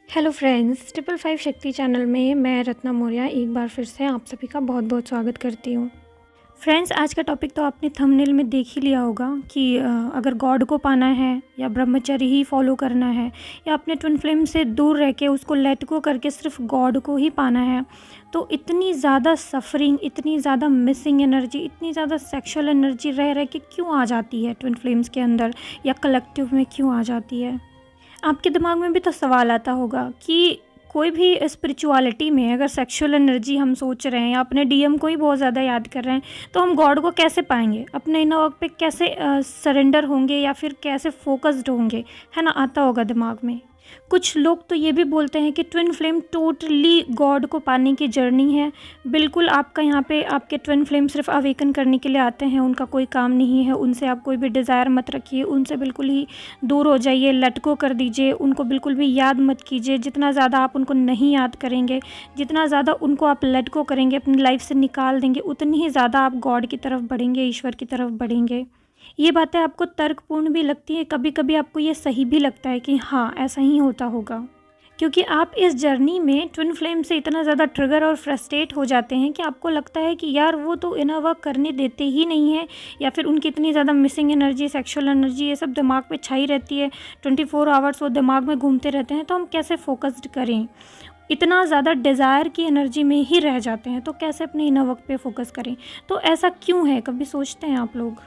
Hello friends, 555 शक्ति channel में मैं रत्ना मौर्य एक बार फिर से आप सभी का बहुत बहुत स्वागत करती हूँ। फ्रेंड्स, आज का टॉपिक तो आपने थंबनेल में देख ही लिया होगा कि अगर गॉड को पाना है या ब्रह्मचर्य ही फॉलो करना है या अपने ट्विन फ्लेम से दूर रह के उसको लेट गो करके सिर्फ गॉड को ही पाना है, तो इतनी ज़्यादा सफरिंग, इतनी ज़्यादा मिसिंग एनर्जी, इतनी ज़्यादा सेक्सुअल एनर्जी रह रह के क्यों आ जाती है ट्विन फ्लेम्स के अंदर या कलेक्टिव में क्यों आ जाती है। आपके दिमाग में भी तो सवाल आता होगा कि कोई भी स्पिरिचुअलिटी में अगर सेक्सुअल एनर्जी हम सोच रहे हैं या अपने डीएम को ही बहुत ज़्यादा याद कर रहे हैं, तो हम गॉड को कैसे पाएंगे, अपने इनर वर्क पे कैसे सरेंडर होंगे या फिर कैसे फोकस्ड होंगे, है ना। आता होगा दिमाग में। कुछ लोग तो ये भी बोलते हैं कि ट्विन फ्लेम टोटली गॉड को पाने की जर्नी है। बिल्कुल आपका यहाँ पे आपके ट्विन फ्लेम सिर्फ अवेकन करने के लिए आते हैं, उनका कोई काम नहीं है, उनसे आप कोई भी डिज़ायर मत रखिए, उनसे बिल्कुल ही दूर हो जाइए, लेट गो कर दीजिए, उनको बिल्कुल भी याद मत कीजिए। जितना ज़्यादा आप उनको नहीं याद करेंगे, जितना ज़्यादा उनको आप लेट गो करेंगे, अपनी लाइफ से निकाल देंगे, उतनी ही ज़्यादा आप गॉड की तरफ बढ़ेंगे, ईश्वर की तरफ बढ़ेंगे। ये बातें आपको तर्कपूर्ण भी लगती है, कभी कभी आपको ये सही भी लगता है कि हाँ ऐसा ही होता होगा, क्योंकि आप इस जर्नी में ट्विन फ्लेम से इतना ज़्यादा ट्रिगर और फ्रस्ट्रेट हो जाते हैं कि आपको लगता है कि यार वो तो इनर वर्क करने देते ही नहीं है, या फिर उनकी इतनी ज़्यादा मिसिंग एनर्जी, सेक्सुअल एनर्जी, ये सब दिमाग पे छाई रहती है, 24 आवर्स वो दिमाग में घूमते रहते हैं। तो हम कैसे फोकस्ड करें, इतना ज़्यादा डिज़ायर की एनर्जी में ही रह जाते हैं, तो कैसे अपने इनर वर्क पे फोकस करें। तो ऐसा क्यों है, कभी सोचते हैं आप लोग?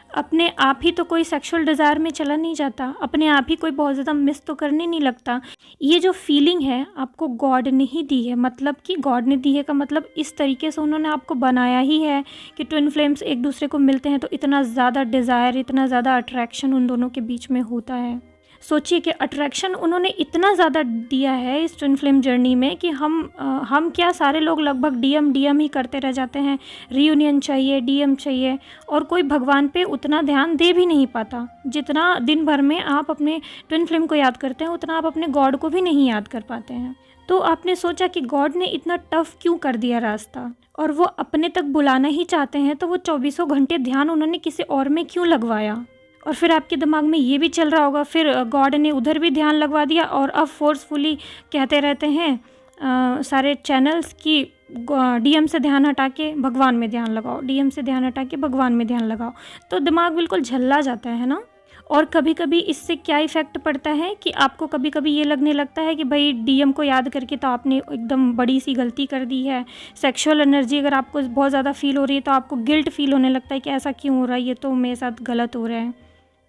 अपने आप ही तो कोई सेक्सुअल डिज़ायर में चला नहीं जाता, अपने आप ही कोई बहुत ज़्यादा मिस तो करने नहीं लगता। ये जो फीलिंग है आपको गॉड ने ही दी है, मतलब कि गॉड ने दी है का मतलब इस तरीके से उन्होंने आपको बनाया ही है कि ट्विन फ्लेम्स एक दूसरे को मिलते हैं तो इतना ज़्यादा डिज़ायर, इतना ज़्यादा अट्रैक्शन उन दोनों के बीच में होता है। सोचिए कि अट्रैक्शन उन्होंने इतना ज़्यादा दिया है इस ट्विन फ्लेम जर्नी में कि हम क्या सारे लोग लगभग डीएम ही करते रह जाते हैं। रियूनियन चाहिए, डीएम चाहिए, और कोई भगवान पे उतना ध्यान दे भी नहीं पाता। जितना दिन भर में आप अपने ट्विन फ्लेम को याद करते हैं, उतना आप अपने गॉड को भी नहीं याद कर पाते हैं। तो आपने सोचा कि गॉड ने इतना टफ क्यों कर दिया रास्ता, और वो अपने तक बुलाना ही चाहते हैं, तो वो 24 घंटे ध्यान उन्होंने किसी और में क्यों लगवाया। और फिर आपके दिमाग में ये भी चल रहा होगा, फिर गॉड ने उधर भी ध्यान लगवा दिया और अब फोर्सफुली कहते रहते हैं सारे चैनल्स की डीएम से ध्यान हटा के भगवान में ध्यान लगाओ, डीएम से ध्यान हटा के भगवान में ध्यान लगाओ। तो दिमाग बिल्कुल झल्ला जाता है ना। और कभी कभी इससे क्या इफ़ेक्ट पड़ता है कि आपको कभी कभी ये लगने लगता है कि भाई डीएम को याद करके तो आपने एकदम बड़ी सी गलती कर दी है। सेक्सुअल एनर्जी अगर आपको बहुत ज़्यादा फील हो रही है तो आपको गिल्ट फील होने लगता है कि ऐसा क्यों हो रहा है, ये तो मेरे साथ गलत हो रहा है।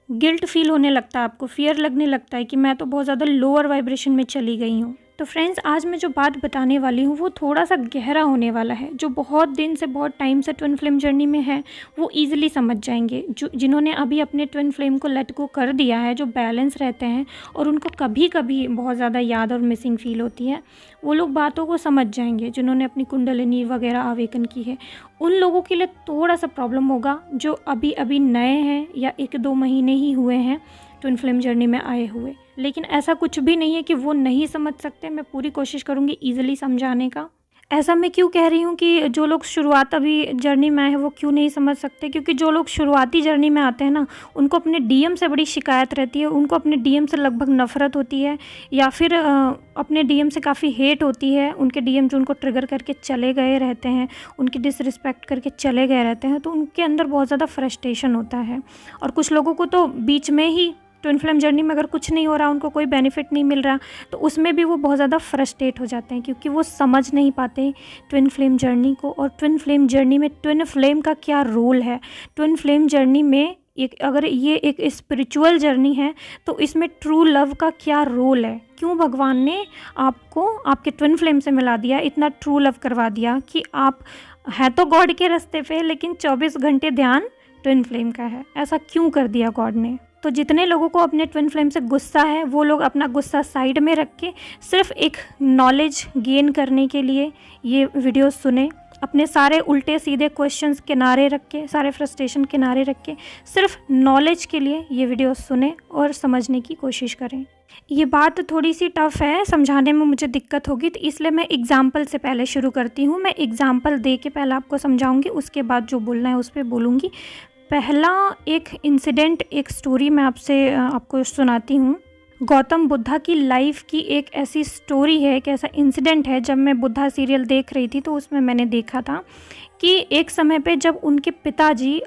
गिल्ट फील होने लगता है, आपको फियर लगने लगता है कि मैं तो बहुत ज़्यादा लोअर वाइब्रेशन में चली गई हूँ। तो फ्रेंड्स, आज मैं जो बात बताने वाली हूँ वो थोड़ा सा गहरा होने वाला है। जो बहुत दिन से, बहुत टाइम से ट्विन फ्लेम जर्नी में है वो ईजिली समझ जाएंगे। जिन्होंने अभी अपने ट्विन फ्लेम को लेट गो कर दिया है, जो बैलेंस रहते हैं और उनको कभी कभी बहुत ज़्यादा याद और मिसिंग फील होती है, वो लोग बातों को समझ जाएंगे। जिन्होंने अपनी कुंडलिनी वगैरह आवेकन की है, उन लोगों के लिए थोड़ा सा प्रॉब्लम होगा। जो अभी अभी नए हैं या 1-2 महीने ही हुए हैं ट्विन फ्लेम जर्नी में आए हुए, लेकिन ऐसा कुछ भी नहीं है कि वो नहीं समझ सकते। मैं पूरी कोशिश करूँगी ईजिली समझाने का। ऐसा मैं क्यों कह रही हूँ कि जो लोग शुरुआत अभी जर्नी में आए हैं वो क्यों नहीं समझ सकते, क्योंकि जो लोग शुरुआती जर्नी में आते हैं ना, उनको अपने डीएम से बड़ी शिकायत रहती है, उनको अपने डीएम से लगभग नफ़रत होती है, या फिर अपने डीएम से काफ़ी हेट होती है। उनके डीएम जो उनको ट्रिगर करके चले गए रहते हैं, उनकी डिसरिस्पेक्ट करके चले गए रहते हैं, तो उनके अंदर बहुत ज़्यादा फ्रस्ट्रेशन होता है। और कुछ लोगों को तो बीच में ही ट्विन फ्लेम जर्नी में अगर कुछ नहीं हो रहा, उनको कोई बेनिफिट नहीं मिल रहा, तो उसमें भी वो बहुत ज़्यादा फ्रस्ट्रेट हो जाते हैं, क्योंकि वो समझ नहीं पाते ट्विन फ्लेम जर्नी को। और ट्विन फ्लेम जर्नी में ट्विन फ्लेम का क्या रोल है। ट्विन फ्लेम जर्नी में अगर ये एक स्पिरिचुअल जर्नी है तो इसमें ट्रू लव का क्या रोल है। क्यों भगवान ने आपको आपके ट्विन फ्लेम से मिला दिया, इतना ट्रू लव करवा दिया कि आप हैं तो गॉड के रास्ते पे, लेकिन 24 घंटे ध्यान ट्विन फ्लेम का है। ऐसा क्यों कर दिया गॉड ने। तो जितने लोगों को अपने ट्विन फ्लेम से गुस्सा है, वो लोग अपना गुस्सा साइड में रख के सिर्फ एक नॉलेज गेन करने के लिए ये वीडियो सुने। अपने सारे उल्टे सीधे क्वेश्चंस किनारे रख के, सारे फ्रस्ट्रेशन किनारे रख के, सिर्फ नॉलेज के लिए ये वीडियो सुने और समझने की कोशिश करें। ये बात थोड़ी सी टफ है, समझाने में मुझे दिक्कत होगी, तो इसलिए मैं एग्जाम्पल से पहले शुरू करती हूँ। मैं एग्जाम्पल दे के पहले आपको समझाऊँगी, उसके बाद जो बोलना है उस पर बोलूँगी। पहला एक इंसिडेंट, एक स्टोरी मैं आपको सुनाती हूँ। गौतम बुद्धा की लाइफ की एक ऐसी स्टोरी है, एक ऐसा इंसिडेंट है। जब मैं बुद्धा सीरियल देख रही थी तो उसमें मैंने देखा था कि एक समय पे जब उनके पिताजी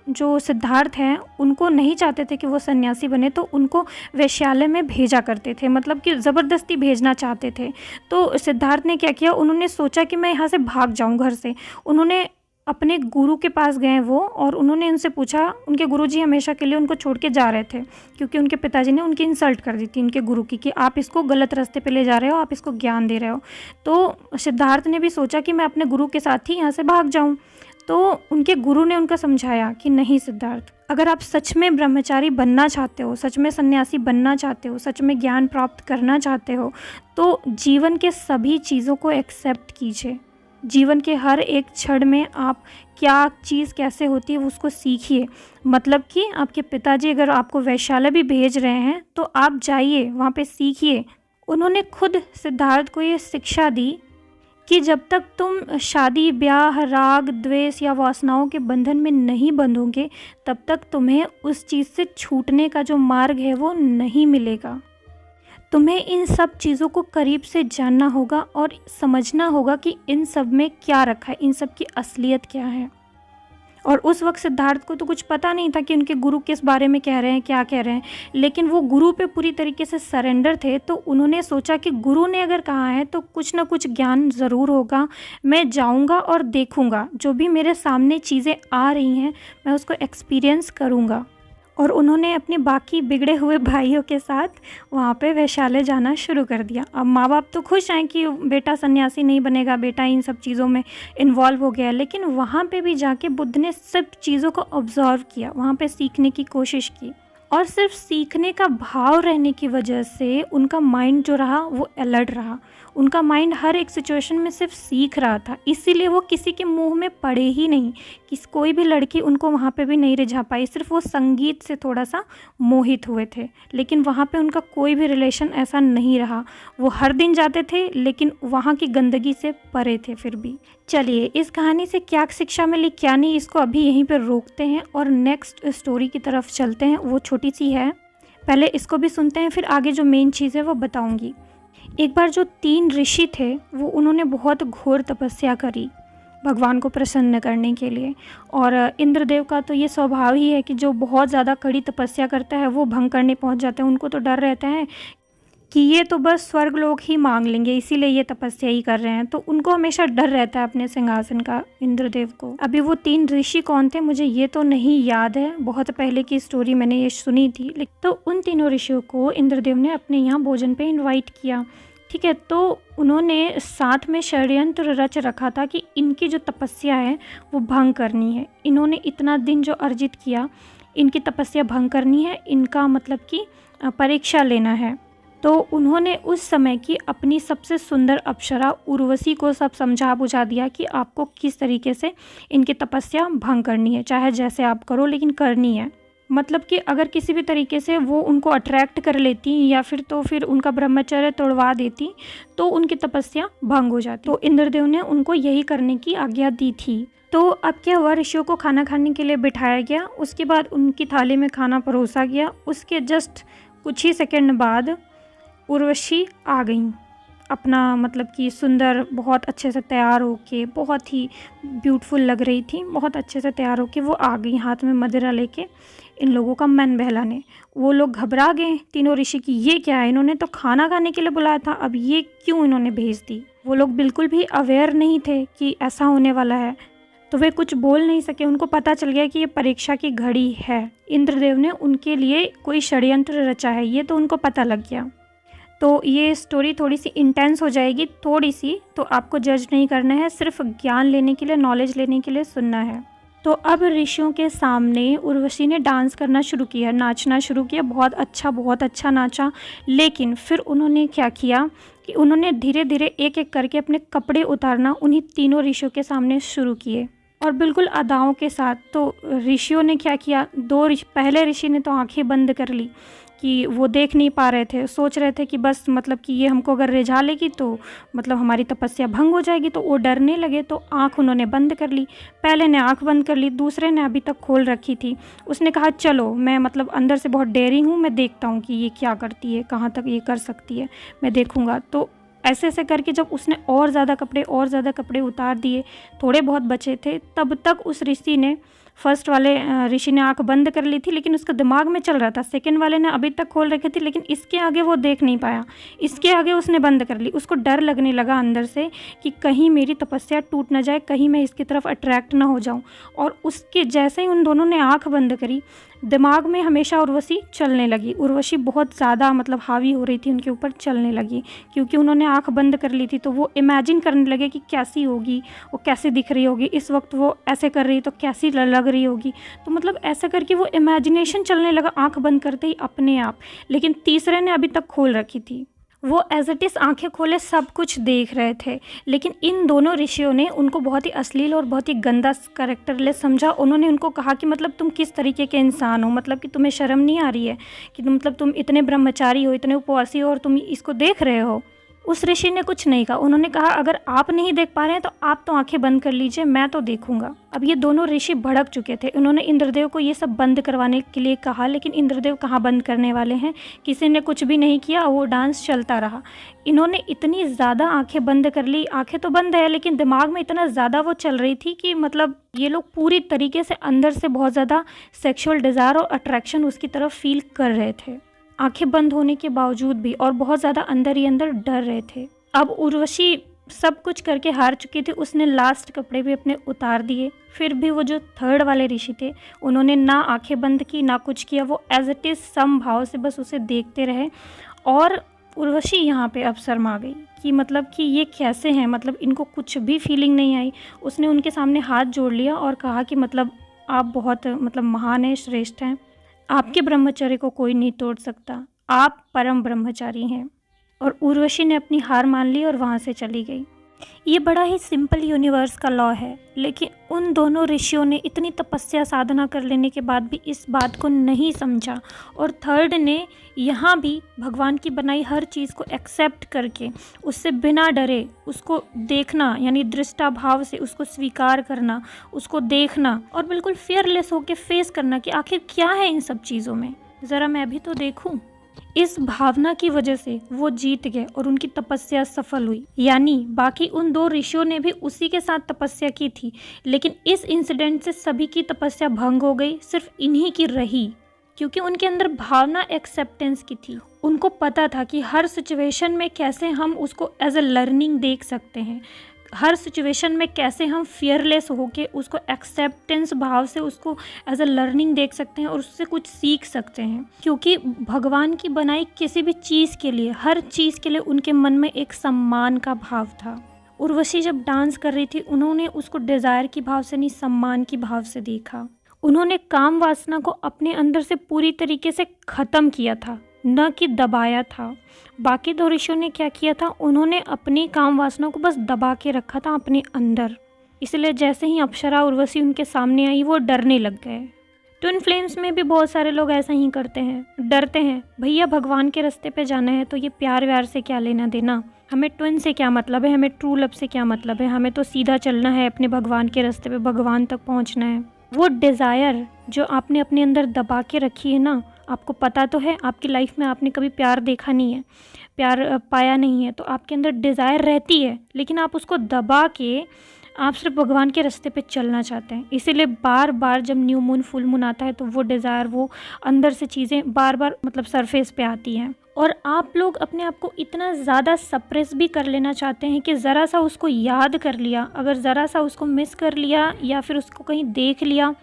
जो सिद्धार्थ हैं उनको नहीं चाहते थे कि वो सन्यासी बने, तो उनको वेश्यालय में भेजा करते थे, मतलब कि ज़बरदस्ती भेजना चाहते थे। तो सिद्धार्थ ने क्या किया, उन्होंने सोचा कि मैं यहाँ से भाग जाऊँ घर से। उन्होंने अपने गुरु के पास गए वो, और उन्होंने उनसे पूछा, उनके गुरुजी हमेशा के लिए उनको छोड़ के जा रहे थे क्योंकि उनके पिताजी ने उनकी इंसल्ट कर दी थी उनके गुरु की, कि आप इसको गलत रास्ते पे ले जा रहे हो, आप इसको ज्ञान दे रहे हो। तो सिद्धार्थ ने भी सोचा कि मैं अपने गुरु के साथ ही यहाँ से भाग जाऊँ। तो उनके गुरु ने उनका समझाया कि नहीं सिद्धार्थ, अगर आप सच में ब्रह्मचारी बनना चाहते हो, सच में सन्यासी बनना चाहते हो, सच में ज्ञान प्राप्त करना चाहते हो, तो जीवन के सभी चीज़ों को एक्सेप्ट कीजिए। जीवन के हर एक क्षण में आप क्या चीज़ कैसे होती है उसको सीखिए। मतलब कि आपके पिताजी अगर आपको वैश्यालय भी भेज रहे हैं तो आप जाइए, वहाँ पे सीखिए। उन्होंने खुद सिद्धार्थ को ये शिक्षा दी कि जब तक तुम शादी ब्याह राग द्वेष या वासनाओं के बंधन में नहीं बंधोगे तब तक तुम्हें उस चीज़ से छूटने का जो मार्ग है वो नहीं मिलेगा। तुम्हें इन सब चीज़ों को करीब से जानना होगा और समझना होगा कि इन सब में क्या रखा है, इन सब की असलियत क्या है। और उस वक्त सिद्धार्थ को तो कुछ पता नहीं था कि उनके गुरु किस बारे में कह रहे हैं, क्या कह रहे हैं, लेकिन वो गुरु पे पूरी तरीके से सरेंडर थे। तो उन्होंने सोचा कि गुरु ने अगर कहा है तो कुछ ना कुछ ज्ञान ज़रूर होगा, मैं जाऊंगा और देखूंगा, जो भी मेरे सामने चीज़ें आ रही हैं मैं उसको एक्सपीरियंस करूंगा। और उन्होंने अपने बाकी बिगड़े हुए भाइयों के साथ वहाँ पे वैश्यालय जाना शुरू कर दिया। अब माँ बाप तो खुश हैं कि बेटा सन्यासी नहीं बनेगा, बेटा इन सब चीज़ों में इन्वॉल्व हो गया, लेकिन वहाँ पे भी जाके बुद्ध ने सब चीज़ों को ऑब्जर्व किया, वहाँ पे सीखने की कोशिश की। और सिर्फ सीखने का भाव रहने की वजह से उनका माइंड जो रहा वो अलर्ट रहा। उनका माइंड हर एक सिचुएशन में सिर्फ सीख रहा था, इसीलिए वो किसी के मुंह में पड़े ही नहीं। कोई भी लड़की उनको वहाँ पे भी नहीं रिझा पाई, सिर्फ वो संगीत से थोड़ा सा मोहित हुए थे, लेकिन वहाँ पे उनका कोई भी रिलेशन ऐसा नहीं रहा। वो हर दिन जाते थे लेकिन वहाँ की गंदगी से परे थे फिर भी। चलिए, इस कहानी से क्या शिक्षा मिली क्या नहीं, इसको अभी यहीं पर रोकते हैं और नेक्स्ट स्टोरी की तरफ चलते हैं। वो छोटी सी है, पहले इसको भी सुनते हैं, फिर आगे जो मेन चीज़ है वो बताऊँगी। एक बार जो 3 ऋषि थे वो उन्होंने बहुत घोर तपस्या करी भगवान को प्रसन्न करने के लिए। और इंद्रदेव का तो ये स्वभाव ही है कि जो बहुत ज़्यादा कड़ी तपस्या करता है वो भंग करने पहुंच जाते हैं। उनको तो डर रहता है कि ये तो बस स्वर्ग लोक ही मांग लेंगे, इसीलिए ये तपस्या ही कर रहे हैं। तो उनको हमेशा डर रहता है अपने सिंहासन का, इंद्रदेव को। अभी वो 3 ऋषि कौन थे मुझे ये तो नहीं याद है, बहुत पहले की स्टोरी मैंने ये सुनी थी। तो उन तीनों ऋषियों को इंद्रदेव ने अपने यहाँ भोजन पे इन्वाइट किया, ठीक है। तो उन्होंने साथ में षड्यंत्र रच रखा था कि इनकी जो तपस्या है वो भंग करनी है। इन्होंने इतना दिन जो अर्जित किया, इनकी तपस्या भंग करनी है, इनका मतलब कि परीक्षा लेना है। तो उन्होंने उस समय की अपनी सबसे सुंदर अप्सरा उर्वशी को सब समझा बुझा दिया कि आपको किस तरीके से इनकी तपस्या भंग करनी है, चाहे जैसे आप करो लेकिन करनी है। मतलब कि अगर किसी भी तरीके से वो उनको अट्रैक्ट कर लेती या फिर उनका ब्रह्मचर्य तोड़वा देती तो उनकी तपस्या भंग हो जाती। तो इंद्रदेव ने उनको यही करने की आज्ञा दी थी। तो अब क्या हुआ, ऋषियों को खाना खाने के लिए बिठाया गया, उसके बाद उनकी थाली में खाना परोसा गया। उसके जस्ट कुछ ही सेकंड बाद उर्वशी आ गई, अपना मतलब कि सुंदर बहुत अच्छे से तैयार होके, बहुत ही ब्यूटीफुल लग रही थी, बहुत अच्छे से तैयार होके वो आ गई हाथ में मदिरा लेके इन लोगों का मन बहलाने। वो लोग घबरा गए तीनों ऋषि की, ये क्या है, इन्होंने तो खाना खाने के लिए बुलाया था, अब ये क्यों इन्होंने भेज दी। वो लोग बिल्कुल भी अवेयर नहीं थे कि ऐसा होने वाला है, तो वे कुछ बोल नहीं सके। उनको पता चल गया कि ये परीक्षा की घड़ी है, इंद्रदेव ने उनके लिए कोई षड्यंत्र रचा है, ये तो उनको पता लग गया। तो ये स्टोरी थोड़ी सी इंटेंस हो जाएगी, थोड़ी सी, तो आपको जज नहीं करना है, सिर्फ ज्ञान लेने के लिए, नॉलेज लेने के लिए सुनना है। तो अब ऋषियों के सामने उर्वशी ने डांस करना शुरू किया, नाचना शुरू किया, बहुत अच्छा नाचा। लेकिन फिर उन्होंने क्या किया कि उन्होंने धीरे धीरे एक एक करके अपने कपड़े उतारना उन्हीं तीनों ऋषियों के सामने शुरू किए, और बिल्कुल अदाओं के साथ। तो ऋषियों ने क्या किया, पहले ऋषि ने तो आंखें बंद कर ली कि वो देख नहीं पा रहे थे, सोच रहे थे कि बस मतलब कि ये हमको अगर रिझा लेगी तो मतलब हमारी तपस्या भंग हो जाएगी, तो वो डरने लगे। तो आँख उन्होंने बंद कर ली। पहले ने आँख बंद कर ली, दूसरे ने अभी तक खोल रखी थी। उसने कहा चलो, मैं मतलब अंदर से बहुत डेयरिंग हूँ, मैं देखता हूँ कि ये क्या करती है, कहाँ तक ये कर सकती है, मैं देखूँगा। तो ऐसे ऐसे करके जब उसने और ज़्यादा कपड़े उतार दिए, थोड़े बहुत बचे थे, तब तक उस ऋषि ने, फर्स्ट वाले ऋषि ने आंख बंद कर ली थी, लेकिन उसका दिमाग में चल रहा था। सेकंड वाले ने अभी तक खोल रखी थी, लेकिन इसके आगे वो देख नहीं पाया, इसके आगे उसने बंद कर ली। उसको डर लगने लगा अंदर से कि कहीं मेरी तपस्या टूट ना जाए, कहीं मैं इसकी तरफ अट्रैक्ट ना हो जाऊं। और उसके जैसे ही उन दोनों ने आंख बंद करी, दिमाग में हमेशा उर्वशी चलने लगी। उर्वशी बहुत ज़्यादा मतलब हावी हो रही थी उनके ऊपर, चलने लगी, क्योंकि उन्होंने आंख बंद कर ली थी। तो वो इमेजिन करने लगे कि कैसी होगी, वो कैसे दिख रही होगी, इस वक्त वो ऐसे कर रही तो कैसी लग रही होगी। तो मतलब ऐसा करके वो इमेजिनेशन चलने लगा आंख बंद करते ही अपने आप। लेकिन तीसरे ने अभी तक खोल रखी थी, वो एज इट इज़ आंखें खोले सब कुछ देख रहे थे। लेकिन इन दोनों ऋषियों ने उनको बहुत ही अश्लील और बहुत ही गंदा कैरेक्टरलेस समझा। उन्होंने उनको कहा कि मतलब तुम किस तरीके के इंसान हो, मतलब कि तुम्हें शर्म नहीं आ रही है कि मतलब तुम इतने ब्रह्मचारी हो, इतने उपवासी हो और तुम इसको देख रहे हो। उस ऋषि ने कुछ नहीं कहा। उन्होंने कहा अगर आप नहीं देख पा रहे हैं तो आप तो आंखें बंद कर लीजिए, मैं तो देखूंगा। अब ये दोनों ऋषि भड़क चुके थे। उन्होंने इंद्रदेव को ये सब बंद करवाने के लिए कहा, लेकिन इंद्रदेव कहाँ बंद करने वाले हैं, किसी ने कुछ भी नहीं किया, वो डांस चलता रहा। इन्होंने इतनी ज़्यादा आंखें बंद कर ली, आंखें तो बंद है लेकिन दिमाग में इतना ज़्यादा वो चल रही थी कि मतलब ये लोग पूरी तरीके से अंदर से बहुत ज़्यादा सेक्सुअल डिज़ायर और अट्रैक्शन उसकी तरफ फील कर रहे थे, आंखें बंद होने के बावजूद भी, और बहुत ज़्यादा अंदर ही अंदर डर रहे थे। अब उर्वशी सब कुछ करके हार चुकी थी। उसने लास्ट कपड़े भी अपने उतार दिए। फिर भी वो जो थर्ड वाले ऋषि थे, उन्होंने ना आंखें बंद की ना कुछ किया। वो एज इट इज़ सम भाव से बस उसे देखते रहे। और उर्वशी यहाँ पे अब शर्मा गई कि मतलब कि ये कैसे हैं, मतलब इनको कुछ भी फीलिंग नहीं आई। उसने उनके सामने हाथ जोड़ लिया और कहा कि मतलब आप बहुत मतलब महान हैं, श्रेष्ठ हैं, आपके ब्रह्मचर्य को कोई नहीं तोड़ सकता, आप परम ब्रह्मचारी हैं। और उर्वशी ने अपनी हार मान ली और वहाँ से चली गई। ये बड़ा ही सिंपल यूनिवर्स का लॉ है, लेकिन उन दोनों ऋषियों ने इतनी तपस्या साधना कर लेने के बाद भी इस बात को नहीं समझा। और थर्ड ने यहाँ भी भगवान की बनाई हर चीज़ को एक्सेप्ट करके, उससे बिना डरे उसको देखना, यानी दृष्टा भाव से उसको स्वीकार करना, उसको देखना और बिल्कुल फियरलेस होकर फेस करना कि आखिर क्या है इन सब चीज़ों में, ज़रा मैं भी तो देखूँ। इस भावना की वजह से वो जीत गए और उनकी तपस्या सफल हुई। यानी बाकी उन दो ऋषियों ने भी उसी के साथ तपस्या की थी, लेकिन इस इंसिडेंट से सभी की तपस्या भंग हो गई, सिर्फ इन्हीं की रही, क्योंकि उनके अंदर भावना एक्सेप्टेंस की थी। उनको पता था कि हर सिचुएशन में कैसे हम उसको एज अ लर्निंग देख सकते हैं, हर सिचुएशन में कैसे हम फियरलेस होके उसको एक्सेप्टेंस भाव से उसको एज अ लर्निंग देख सकते हैं और उससे कुछ सीख सकते हैं। क्योंकि भगवान की बनाई किसी भी चीज़ के लिए, हर चीज़ के लिए उनके मन में एक सम्मान का भाव था। उर्वशी जब डांस कर रही थी, उन्होंने उसको डिज़ायर की भाव से नहीं, सम्मान की भाव से देखा। उन्होंने काम वासना को अपने अंदर से पूरी तरीके से ख़त्म किया था, न कि दबाया था। बाकी दो ऋषियों ने क्या किया था, उन्होंने अपनी काम वासना को बस दबा के रखा था अपने अंदर। इसलिए जैसे ही अप्सरा उर्वशी उनके सामने आई, वो डरने लग गए। ट्विन फ्लेम्स में भी बहुत सारे लोग ऐसा ही करते हैं, डरते हैं। भैया भगवान के रास्ते पे जाना है तो ये प्यार व्यार से क्या लेना देना, हमें ट्विन से क्या मतलब है, हमें ट्रू लव से क्या मतलब है, हमें तो सीधा चलना है अपने भगवान के रास्ते पे, भगवान तक पहुंचना है। वो डिज़ायर जो आपने अपने अंदर दबा के रखी है ना, आपको पता तो है आपकी लाइफ में आपने कभी प्यार देखा नहीं है, प्यार पाया नहीं है, तो आपके अंदर डिज़ायर रहती है, लेकिन आप उसको दबा के आप सिर्फ भगवान के रास्ते पे चलना चाहते हैं। इसीलिए बार बार जब न्यू मून फुल मून आता है तो वो डिज़ायर, वो अंदर से चीज़ें बार बार मतलब सरफेस पे आती हैं। और आप लोग अपने आप को इतना ज़्यादा सप्रेस भी कर लेना चाहते हैं कि ज़रा सा उसको याद कर लिया, अगर ज़रा सा उसको मिस कर लिया या फिर उसको कहीं देख लिया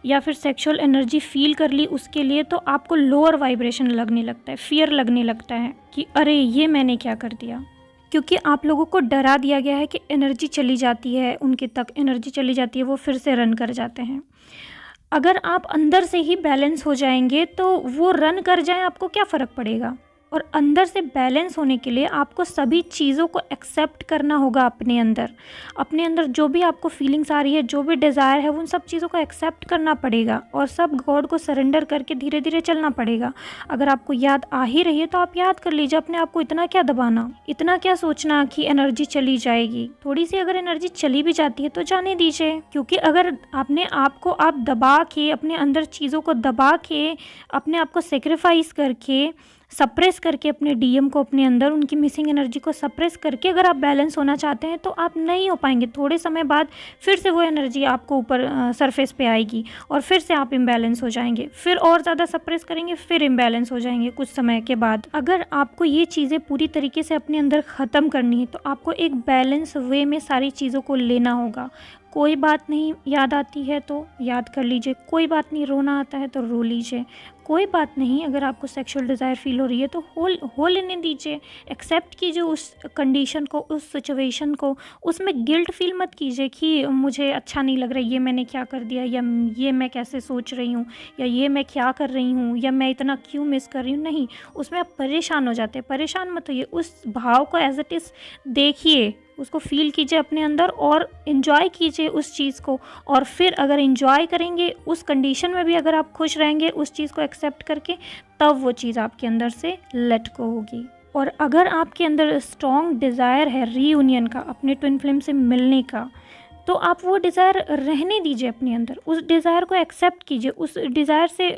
या फिर सेक्सुअल एनर्जी फील कर ली उसके लिए, तो आपको लोअर वाइब्रेशन लगने लगता है, फियर लगने लगता है कि अरे ये मैंने क्या कर दिया। क्योंकि आप लोगों को डरा दिया गया है कि एनर्जी चली जाती है, उनके तक एनर्जी चली जाती है, वो फिर से रन कर जाते हैं। अगर आप अंदर से ही बैलेंस हो जाएंगे तो वो रन कर जाए, आपको क्या फ़र्क पड़ेगा। और अंदर से बैलेंस होने के लिए आपको सभी चीज़ों को एक्सेप्ट करना होगा अपने अंदर जो भी आपको फीलिंग्स आ रही है, जो भी डिज़ायर है, उन सब चीज़ों को एक्सेप्ट करना पड़ेगा और सब गॉड को सरेंडर करके धीरे धीरे चलना पड़ेगा। अगर आपको याद आ ही रही है तो आप याद कर लीजिए, अपने आप को इतना क्या दबाना, इतना क्या सोचना कि एनर्जी चली जाएगी। थोड़ी सी अगर एनर्जी चली भी जाती है तो जाने दीजिए, क्योंकि अगर अपने आप को आप दबा के, अपने अंदर चीज़ों को दबा के, अपने आप को सेक्रीफाइस करके, सप्रेस करके, अपने डीएम को, अपने अंदर उनकी मिसिंग एनर्जी को सप्रेस करके अगर आप बैलेंस होना चाहते हैं तो आप नहीं हो पाएंगे। थोड़े समय बाद फिर से वो एनर्जी आपको ऊपर सरफेस पे आएगी और फिर से आप इम्बैलेंस हो जाएंगे, फिर और ज़्यादा सप्रेस करेंगे, फिर इम्बैलेंस हो जाएंगे कुछ समय के बाद। अगर आपको ये चीज़ें पूरी तरीके से अपने अंदर ख़त्म करनी है तो आपको एक बैलेंस वे में सारी चीज़ों को लेना होगा। कोई बात नहीं याद आती है तो याद कर लीजिए, कोई बात नहीं रोना आता है तो रो लीजिए, कोई बात नहीं अगर आपको सेक्सुअल डिज़ायर फील हो रही है तो हो लेने दीजिए। एक्सेप्ट कीजिए उस कंडीशन को, उस सिचुएशन को। उसमें गिल्ट फील मत कीजिए कि मुझे अच्छा नहीं लग रहा है, ये मैंने क्या कर दिया, या ये मैं कैसे सोच रही हूँ, या ये मैं क्या कर रही हूँ, या मैं इतना क्यों मिस कर रही हूँ। नहीं, उसमें आप परेशान हो जाते हैं। परेशान मत होइए, उस भाव को एज इट इज़ देखिए, उसको फील कीजिए अपने अंदर और इन्जॉय कीजिए उस चीज़ को। और फिर अगर इन्जॉय करेंगे उस कंडीशन में भी, अगर आप खुश रहेंगे उस चीज़ को एक्सेप्ट करके, तब वो चीज़ आपके अंदर से लेट गो होगी। और अगर आपके अंदर स्ट्रॉन्ग डिज़ायर है रीयूनियन का, अपने ट्विन फ्लेम से मिलने का, तो आप वो डिज़ायर रहने दीजिए अपने अंदर, उस डिज़ायर को एक्सेप्ट कीजिए। उस डिज़ायर से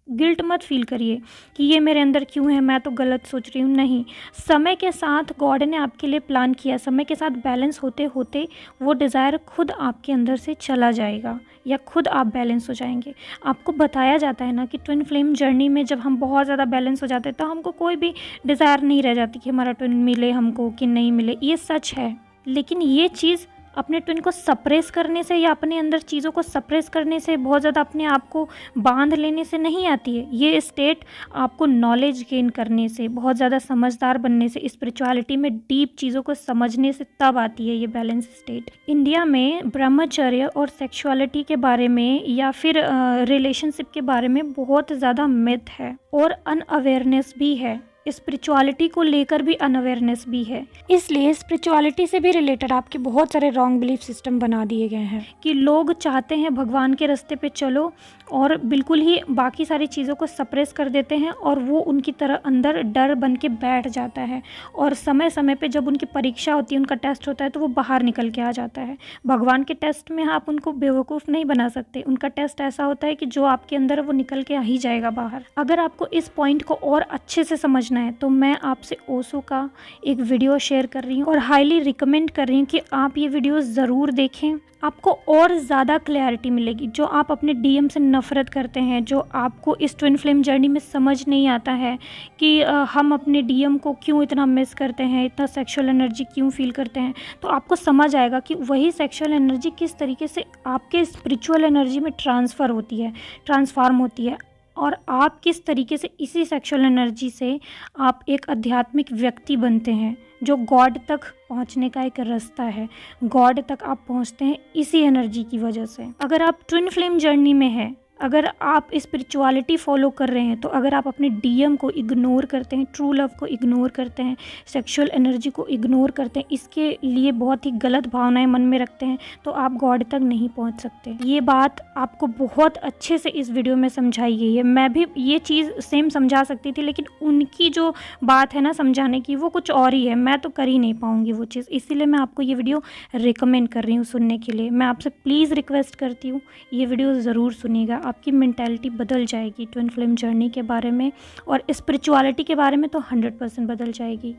गिल्ट मत फील करिए कि ये मेरे अंदर क्यों है, मैं तो गलत सोच रही हूँ। नहीं, समय के साथ गॉड ने आपके लिए प्लान किया, समय के साथ बैलेंस होते होते वो डिज़ायर खुद आपके अंदर से चला जाएगा या खुद आप बैलेंस हो जाएंगे। आपको बताया जाता है ना कि ट्विन फ्लेम जर्नी में जब हम बहुत ज़्यादा बैलेंस हो जाते हैं तो हमको कोई भी डिज़ायर नहीं रह जाती कि हमारा ट्विन मिले हमको कि नहीं मिले। ये सच है, लेकिन ये चीज़ अपने ट्विन को सप्रेस करने से या अपने अंदर चीज़ों को सप्रेस करने से, बहुत ज़्यादा अपने आप को बांध लेने से नहीं आती है। ये स्टेट आपको नॉलेज गेन करने से, बहुत ज़्यादा समझदार बनने से, स्पिरिचुअलिटी में डीप चीज़ों को समझने से तब आती है ये बैलेंस स्टेट। इंडिया में ब्रह्मचर्य और सेक्सुअलिटी के बारे में या फिर रिलेशनशिप के बारे में बहुत ज़्यादा मिथ है और अनअवेयरनेस भी है। स्पिरिचुअलिटी को लेकर भी अनअवेयरनेस भी है। इसलिए स्पिरिचुअलिटी से भी रिलेटेड आपके बहुत सारे रॉन्ग बिलीफ सिस्टम बना दिए गए हैं कि लोग चाहते हैं भगवान के रास्ते पे चलो और बिल्कुल ही बाकी सारी चीज़ों को सप्रेस कर देते हैं और वो उनकी तरह अंदर डर बन के बैठ जाता है और समय समय पे जब उनकी परीक्षा होती है, उनका टेस्ट होता है, तो वो बाहर निकल के आ जाता है। भगवान के टेस्ट में आप उनको बेवकूफ़ नहीं बना सकते। उनका टेस्ट ऐसा होता है कि जो आपके अंदर है वो निकल के आ ही जाएगा बाहर। अगर आपको इस पॉइंट को और अच्छे से समझना है तो मैं आपसे ओशो का एक वीडियो शेयर कर रही हूँ और हाईली रिकमेंड कर रही हूँ कि आप ये वीडियो ज़रूर देखें। आपको और ज़्यादा क्लैरिटी मिलेगी। जो आप अपने डीएम से नफ़रत करते हैं, जो आपको इस ट्विन फ्लेम जर्नी में समझ नहीं आता है कि हम अपने डीएम को क्यों इतना मिस करते हैं, इतना सेक्सुअल एनर्जी क्यों फील करते हैं, तो आपको समझ आएगा कि वही सेक्सुअल एनर्जी किस तरीके से आपके स्पिरिचुअल एनर्जी में ट्रांसफॉर्म होती है और आप किस तरीके से इसी सेक्सुअल एनर्जी से आप एक आध्यात्मिक व्यक्ति बनते हैं, जो गॉड तक पहुंचने का एक रास्ता है। गॉड तक आप पहुंचते हैं इसी एनर्जी की वजह से। अगर आप ट्विन फ्लेम जर्नी में हैं, अगर आप स्पिरिचुअलिटी फॉलो कर रहे हैं, तो अगर आप अपने डीएम को इग्नोर करते हैं, ट्रू लव को इग्नोर करते हैं, सेक्सुअल एनर्जी को इग्नोर करते हैं, इसके लिए बहुत ही गलत भावनाएं मन में रखते हैं, तो आप गॉड तक नहीं पहुंच सकते। ये बात आपको बहुत अच्छे से इस वीडियो में समझाई गई है। मैं भी ये चीज़ सेम समझा सकती थी, लेकिन उनकी जो बात है ना समझाने की, वो कुछ और ही है। मैं तो कर ही नहीं पाऊँगी वो चीज़, इसीलिए मैं आपको ये वीडियो रिकमेंड कर रही हूँ सुनने के लिए। मैं आपसे प्लीज़ रिक्वेस्ट करती हूँ, ये वीडियो ज़रूर सुनिएगा। आपकी मेंटालिटी बदल जाएगी ट्विन फ्लेम जर्नी के बारे में और स्पिरिचुअलिटी के बारे में तो 100% बदल जाएगी।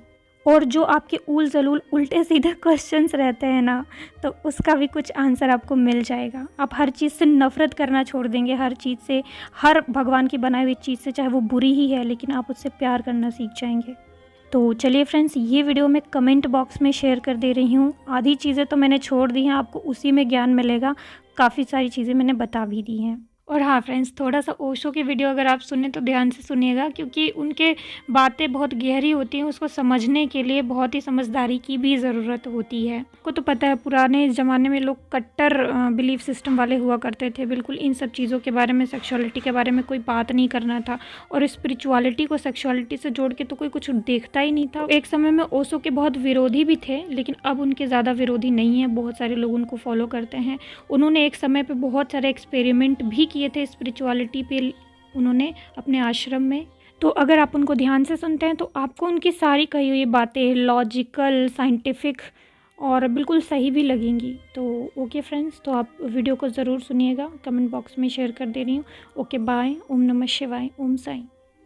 और जो आपके ऊल जलूल उल्टे सीधे क्वेश्चंस रहते हैं ना, तो उसका भी कुछ आंसर आपको मिल जाएगा। आप हर चीज़ से नफ़रत करना छोड़ देंगे, हर चीज़ से, हर भगवान की बनाई हुई चीज़ से, चाहे वो बुरी ही है, लेकिन आप उससे प्यार करना सीख जाएंगे। तो चलिए फ्रेंड्स, ये वीडियो मैं कमेंट बॉक्स में शेयर कर दे रही हूँ। आधी चीज़ें तो मैंने छोड़ दी हैं, आपको उसी में ज्ञान मिलेगा। काफ़ी सारी चीज़ें मैंने बता भी दी हैं। और हाँ फ्रेंड्स, थोड़ा-सा ओशो की वीडियो अगर आप सुने तो ध्यान से सुनिएगा, क्योंकि उनके बातें बहुत गहरी होती हैं, उसको समझने के लिए बहुत ही समझदारी की भी ज़रूरत होती है। आपको तो पता है पुराने ज़माने में लोग कट्टर बिलीफ सिस्टम वाले हुआ करते थे, बिल्कुल इन सब चीज़ों के बारे में, सेक्सुअलिटी के बारे में कोई बात नहीं करना था, और स्पिरिचुअलिटी को सेक्सुअलिटी से जोड़ के तो कोई कुछ देखता ही नहीं था। एक समय में ओशो के बहुत विरोधी भी थे, लेकिन अब उनके ज़्यादा विरोधी नहीं हैं, बहुत सारे लोग उनको फॉलो करते हैं। उन्होंने एक समय पे बहुत सारे एक्सपेरिमेंट भी किए थे स्पिरिचुअलिटी पे उन्होंने अपने आश्रम में। तो अगर आप उनको ध्यान से सुनते हैं तो आपको उनकी सारी कही हुई बातें लॉजिकल, साइंटिफिक और बिल्कुल सही भी लगेंगी। तो ओके फ्रेंड्स, तो आप वीडियो को ज़रूर सुनिएगा, कमेंट बॉक्स में शेयर कर दे रही हूँ। ओके बाय, ओम नमः शिवाय, ओम साईं।